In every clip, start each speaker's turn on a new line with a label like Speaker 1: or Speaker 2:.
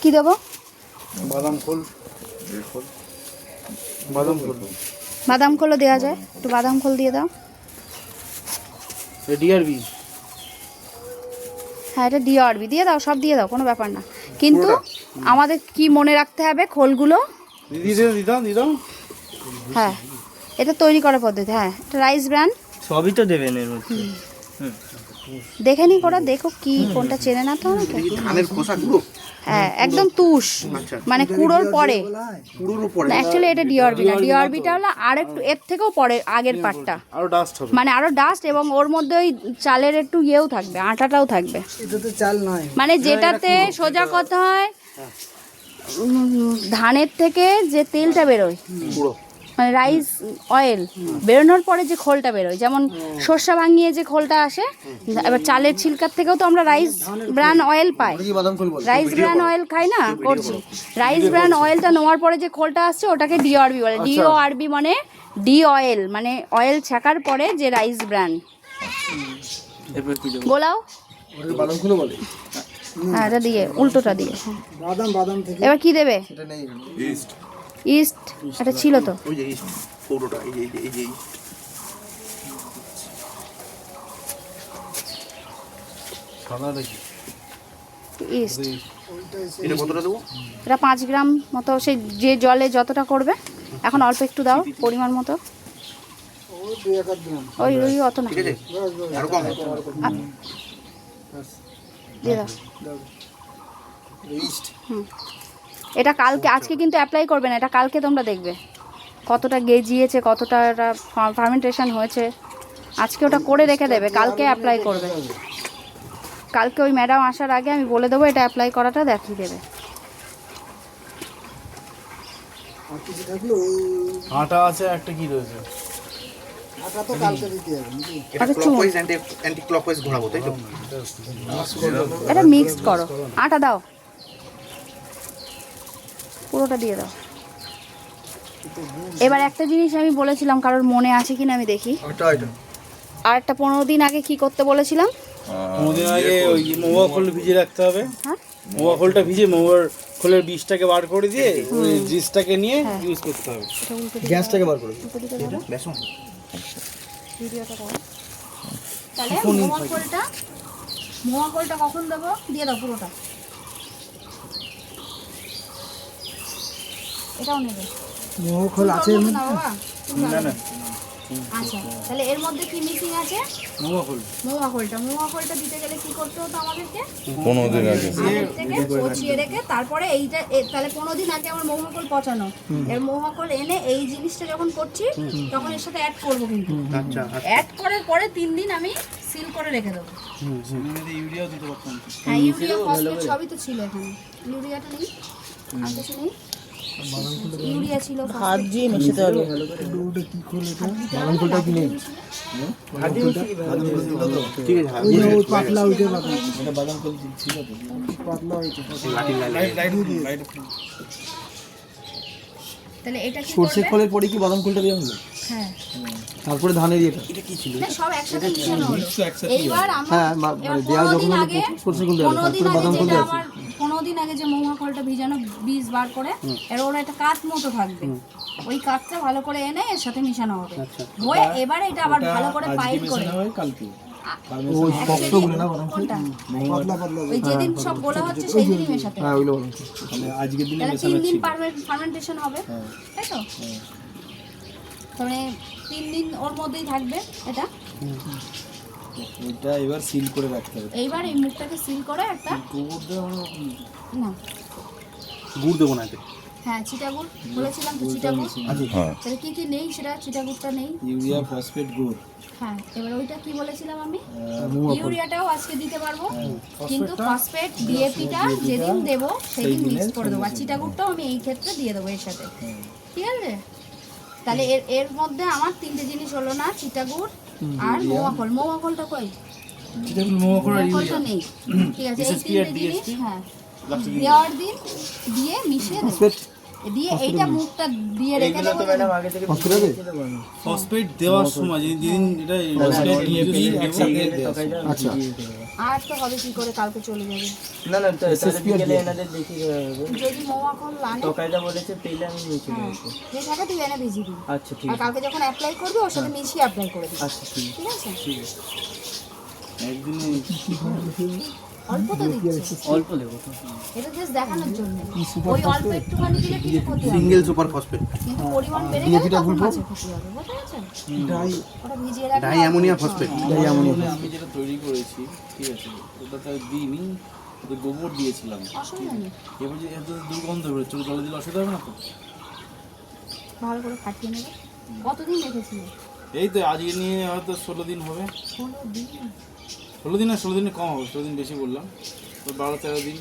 Speaker 1: কি দেবো?
Speaker 2: বাদাম খোল,
Speaker 1: বাদাম খোলও দেওয়া যায়, একটু বাদাম খোল দিয়ে দাও।
Speaker 2: ডিআরবি,
Speaker 1: হ্যাঁ এটা ডিআরবি দিয়ে দাও, সব দিয়ে দাও, কোনো ব্যাপার না। কিন্তু আমাদের কি মনে রাখতে হবে, খোলগুলো
Speaker 2: দিদাম।
Speaker 1: হ্যাঁ এটা তৈরি করার পদ্ধতি। হ্যাঁ এটা রাইস ব্র্যান,
Speaker 3: সবই তো দেবেন এর মধ্যে।
Speaker 1: দেখে নি করা, দেখো কি কোনটা চেনে না তো অনেকে।
Speaker 2: ধানের খোসা গুঁড়ো,
Speaker 1: হ্যাঁ একদম তুষ, মানে কুড়োর পরে।
Speaker 2: পুরোর উপরে
Speaker 1: অ্যাকচুয়ালি এটা ডিআরবি না, ডিআরবিটা হলো আর একটু এর থেকেও পরে, আগের পার্টটা,
Speaker 2: আরো ডাস্ট হবে,
Speaker 1: মানে আরো ডাস্ট, এবং ওর মধ্যে ওই চালের একটু ইয়েও থাকবে, আটাটাও থাকবে।
Speaker 4: এটা তো চাল নয়,
Speaker 1: মানে যেটাতে সোজা কথা হয় ধানের থেকে যে তেলটা বেরোয়,
Speaker 2: পুরো
Speaker 1: মানে রাইস অয়েল বেরোনোর পরে যে খোলটা বেরোয়, যেমন সর্ষা ভাঙিয়ে যে খোলটা আসে, এবার চালের ছিলকার থেকেও তো আমরা রাইস ব্র্যান অয়েল পাই। রাইস ব্র্যান অয়েল খাই না, করছি। রাইস ব্র্যান অয়েলটা নেওয়ার পরে যে খোলটা আসছে ওটাকে ডিআরবি বলে। ডিওআরবি মানে ডি অয়েল, মানে অয়েল ছাকার পরে যে রাইস ব্র্যান। গোলাও
Speaker 2: বাদামগুলো বলে
Speaker 1: হ্যাঁ, এটা দিয়ে উল্টোটা দিয়ে।
Speaker 4: বাদাম থেকে
Speaker 1: এবার কি দেবে?
Speaker 2: এটা নেই, ইস্ট,
Speaker 1: ইস্ট, এটা ছিল তো।
Speaker 2: ওই যে ইস্ট পুরোটা, এই যে সাদা দেখি
Speaker 1: ইস্ট
Speaker 2: এটা কতটা দেবো?
Speaker 1: এটা 5 গ্রাম মতো, সেই যে জলে যতটা করবে। এখন অল্প একটু দাও পরিমাণ মতো,
Speaker 4: ওই 2-1 গ্রাম
Speaker 1: ওই ওই অত না,
Speaker 2: ঠিক আছে, আরো কম
Speaker 1: দিয়ে দাও।
Speaker 2: ইস্ট।
Speaker 1: এটা কালকে, আজকে কিন্তু অ্যাপ্লাই করবে না, এটা কালকে তোমরা দেখবে কতটা গেজিয়েছে, কতটা এটা ফার্মেন্টেশন হয়েছে। আজকে ওটা করে রেখে দেবে, কালকে অ্যাপ্লাই করবে। কালকে ওই ম্যাডাম আসার আগে আমি বলে দেবো, এটা অ্যাপ্লাই করাটা দেখিয়ে দেবে।
Speaker 4: আর কিছু থাকলো
Speaker 2: আটা আছে, একটা কি রয়েছে?
Speaker 4: আটা তো কালকে দিতে হবে নাকি?
Speaker 2: এটা ক্লকওয়াইজ অ্যান্টি ক্লকওয়াইজ ঘোরাবো, তাই তো?
Speaker 1: এটা মিক্সড করো, আটা দাও, পুরোটা দিয়ে দাও। এবার একটা জিনিস আমি বলেছিলাম, কারোর মনে আছে কিনা আমি দেখি। আর একটা 15 দিন আগে কি করতে বলেছিলাম?
Speaker 5: 15 দিন আগে ওই মহুয়া খোল ভিজিয়ে রাখতে হবে।
Speaker 1: হ্যাঁ
Speaker 5: মহুয়া খোলটা ভিজে মহুয়ার খোলের বীজটাকে বার করে দিয়ে ওই জিসটাকে নিয়ে ইউজ করতে হবে।
Speaker 1: এটা উল্টো দিকে
Speaker 4: গ্যাসটাকে বার করে
Speaker 1: উল্টো দিকে ধরো,
Speaker 2: বেসন
Speaker 1: ভিডিওটা দাও। তাহলে মোয়া কলটা কখন দেবো? দিয়ে দাও পুরোটা, এটাও নেবে।
Speaker 4: মোহখোল আছে এর মধ্যে?
Speaker 1: না বাবা,
Speaker 5: না না,
Speaker 1: আচ্ছা তাহলে এর মধ্যে কি মিসিং আছে?
Speaker 5: মহুয়া খোল।
Speaker 1: মোয়া কলটা দিতে গেলে কি করতে হতো আমাদেরকে?
Speaker 6: 15 দিন আগে
Speaker 1: আগের থেকে পচিয়ে রেখে তারপরে এইটা তাহলে 15 দিন আগে আমার মোয়া কল পচানো, এর মোয়া কল এনে এই জিনিসটা যখন করছি তখন এর সাথে অ্যাড করবো, কিন্তু
Speaker 2: আচ্ছা
Speaker 1: অ্যাড করার পরে 3 দিন আমি সিল করে রেখে দেবো।
Speaker 5: ইউরিয়াও দিতে পারতাম।
Speaker 1: হ্যাঁ ইউরিয়া ফসফেট সবই তো ছিল এখানে, ইউরিয়াটা নেই আর কিছু নেই। ইউরিয়া ছিল, হাত দিয়ে মেশাতে হবে।
Speaker 4: ওটা কি খোল এটা? বাদাম খোলটা কি নেই?
Speaker 2: ঠিক আছে,
Speaker 4: ওই যে ওই পাতলা ওইটা বাদাম, এটা বাদাম খোল ছিল তো, পাতলা ওইটা
Speaker 1: তাহলে এটা কি
Speaker 4: সরষে
Speaker 1: করবে?
Speaker 4: খোলের পরে কি বাদাম খোলটা দেওয়া হলো?
Speaker 1: হ্যাঁ
Speaker 4: তারপরে ধানের ইয়েটা?
Speaker 1: না, সব একসাথে মিশানো হলো। এইবার
Speaker 4: হ্যাঁ
Speaker 1: আমার
Speaker 4: মানে দেওয়া যখন হলো সরষে খোল দেওয়া হলো,
Speaker 1: 15 দিন
Speaker 4: তারপরে
Speaker 1: আগে
Speaker 4: বাদাম খোল
Speaker 1: যেটা
Speaker 4: দেওয়া
Speaker 1: আমার 15 দিন আগে যে মহুয়া ফলটা ভিজানো বীজ বার করে এর ওর একটা কাঠ মতো থাকবে, ওই কাঠটা ভালো করে এনে এর সাথে মিশানো হবে, হয়ে এবারে এটা আবার ভালো করে পাইল করে
Speaker 5: কালকে
Speaker 4: ওই শক্তগুলো না বাদাম খোল?
Speaker 1: কোনটা?
Speaker 4: পাতলা পাতলা
Speaker 1: ওই যেদিন সব গোলা হচ্ছে সেই দিনই মেশাতে হবে।
Speaker 4: হ্যাঁ ওইগুলো বাদাম খোল।
Speaker 5: তাহলে আজকের দিনে
Speaker 1: তাহলে 3 দিন ফার্মেন্টেশন হবে, তাই তো? তাহলে 3 দিন ওর মধ্যেই থাকবে এটা।
Speaker 5: ওইটা এবার সিল করে রাখতে হবে।
Speaker 1: এইবার এই মুখটাকে সিল করে একটা না,
Speaker 2: গুড় দেবো না এতে?
Speaker 1: হ্যাঁ চিটাগুড় বলেছিলাম তো, চিটাগুড়।
Speaker 6: হ্যাঁ
Speaker 1: তাহলে কি কি নেই সেটা, চিটাগুড়টা নেই।
Speaker 5: ইউরিয়া, ফসফেট, গুড়।
Speaker 1: হ্যাঁ এবার ওইটা কি বলেছিলাম আমি, ইউরিয়াটাও আজকে দিতে পারবো, কিন্তু ফসফেট ডিএপিটা যেদিন দেবো সেদিন মিক্স করে দেবো, আর চিটাগুড়টাও আমি এই ক্ষেত্রে দিয়ে দেবো এর সাথে, ঠিক আছে? তাহলে এর মধ্যে আমার 3টে জিনিস হলো না, চিটাগুড় আর মোয়া ফলটা কই? মোয়া ফলটা নেই, ঠিক আছে? এই 3টে জিনিস হ্যাঁ দেওয়ার দিন দিয়ে মিশিয়ে দেবো। দিয়ে এইটা মুখটা দিয়ে রেখে
Speaker 3: এগুলো
Speaker 1: দেবো।
Speaker 3: তো ম্যাডাম আগে থেকে
Speaker 4: হসপিটালে?
Speaker 3: লিখে দেবো আমি।
Speaker 5: ফসফেট দেওয়ার সময় যেদিন এটা
Speaker 3: নিয়ে
Speaker 5: যদি
Speaker 3: গেলে একসাথে তরকারিটা
Speaker 4: আচ্ছা।
Speaker 3: দিয়ে দিতে হবে।
Speaker 1: আর তো হবে কি করে, কালকে চলে যাবে।
Speaker 3: না না তাহলে
Speaker 4: SSP
Speaker 3: বিকেলে
Speaker 4: দিয়ে
Speaker 3: এনাদের দেখি দেওয়া হবে।
Speaker 1: যদি মৌয়া কল আনে,
Speaker 3: তরকারিটা বলেছে পেলে আমি নিয়ে চলে
Speaker 1: হ্যাঁ,
Speaker 3: আসবো।
Speaker 1: যে থাকে তুই এনে ভিজিয়ে দিবি।
Speaker 3: আচ্ছা ঠিক
Speaker 1: আর
Speaker 3: আছে।
Speaker 1: কালকে যখন অ্যাপ্লাই করবি ওর সাথে মিশিয়ে অ্যাপ্লাই করে দিবি,
Speaker 3: আচ্ছা ঠিক আছে।
Speaker 1: ঠিক আছে?
Speaker 3: ঠিক আছে।
Speaker 5: একদিনে
Speaker 1: অল্প তো দিচ্ছে,
Speaker 3: অল্প দেবো তো।
Speaker 1: এটা জাস্ট দেখানোর জন্য। ওই অল্প একটুখানি দিলে কিছু ক্ষতি হবে না।
Speaker 2: সিঙ্গেল সুপার ফসফেট
Speaker 1: কিন্তু পরিমাণ বেড়ে গেলে তখন মাছের ক্ষতি হবে, বুঝতে পারছেন?
Speaker 4: ডাই
Speaker 1: ওটা ভিজিয়ে রাখলে
Speaker 2: die ammonia phosphate.
Speaker 4: Die ammonia.
Speaker 5: আমি যেটা তৈরি করেছি ঠিক আছে ওটাতে দিইনি, ওতে গোবর দিয়েছিলাম।
Speaker 1: অসুবিধা নেই,
Speaker 5: এবার যে এত দুর্গন্ধ বেরোচ্ছে ওটা জলে দিলে অসুবিধা হবে না তো?
Speaker 1: ভালো করে ফাটিয়ে নেবে। কতদিন রেখেছিল?
Speaker 5: এই তো আজকে নিয়ে হয়তো 16 দিন হবে।
Speaker 1: 16 দিন?
Speaker 5: 16 দিন না 16 দিনে কম হবে, 16 দিন বেশি বললাম, ওই 12-13 দিন।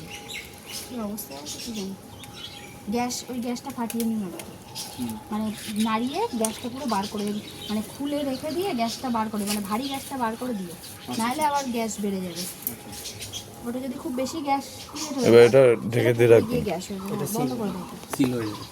Speaker 1: কি অবস্থা আছে কি জানি। গ্যাস, ওই গ্যাসটা ফাটিয়ে নিন না,
Speaker 5: হুম।
Speaker 1: মানে নাড়িয়ে গ্যাসটা পুরো বার করে, মানে খুলে রেখে দিয়ে গ্যাসটা বার করে, মানে ভারী গ্যাসটা বার করে দিও, নাহলে আবার গ্যাস বেড়ে যাবে। ওটা যদি খুব বেশি গ্যাস ক্রিয়েট হয়ে
Speaker 6: এবার
Speaker 1: যায়,
Speaker 6: এটা ঢেকে দিয়ে রাখবেন।
Speaker 1: গ্যাস হয়ে যাবে, বন্ধ করে দিতে।
Speaker 5: সিল হয়ে যাবে।